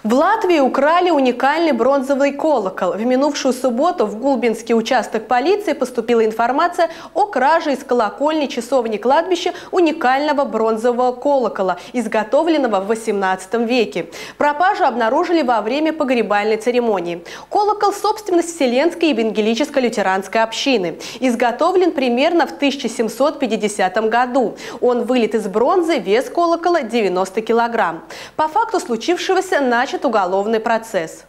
В Латвии украли уникальный бронзовый колокол. В минувшую субботу в Гулбинский участок полиции поступила информация о краже из колокольни часовни кладбища уникального бронзового колокола, изготовленного в XVIII веке. Пропажу обнаружили во время погребальной церемонии. Колокол – собственность Вселенской евангелической лютеранской общины. Изготовлен примерно в 1750 году. Он вылит из бронзы, вес колокола 90 килограмм. По факту случившегося начат уголовный процесс.